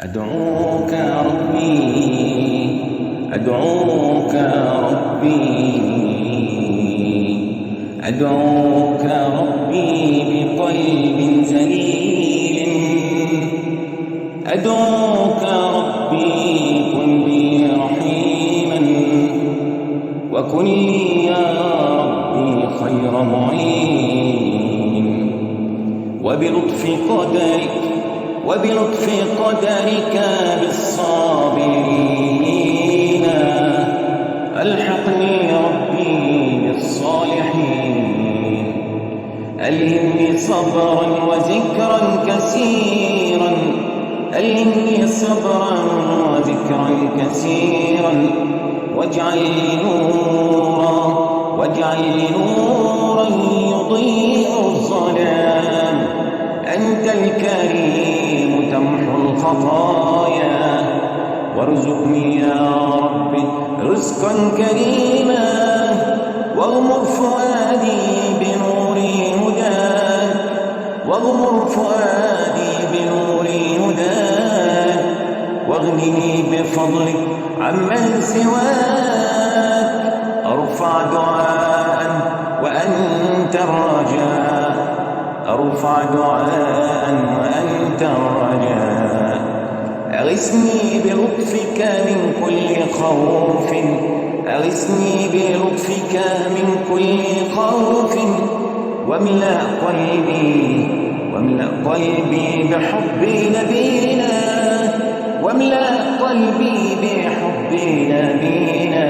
أدعوك ربي أدعوك ربي أدعوك ربي بقلب ذليل أدعوك ربي كن بي رحيما وكن لي يا ربي خير معين وبلطف قدرك بالصابرين ألحقني ربي بالصالحين ألهمني صبرا وذكرا كثيرا ألهمني صبرا وذكرا كثيرا واجعل لي نورا يضيء الظلام أنت الكريم تمحو الخطايا وارزقني يا ربي رزقا كريما واغمر فؤادي بنور هداك واغنني بفضلك عمن سواك أرفع دعاء وأنت الرجاء أغثني بلطفك من كل خوف واملأ قلبي بحب نبينا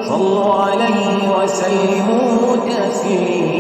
صلوا عليه وسلموا تسليما.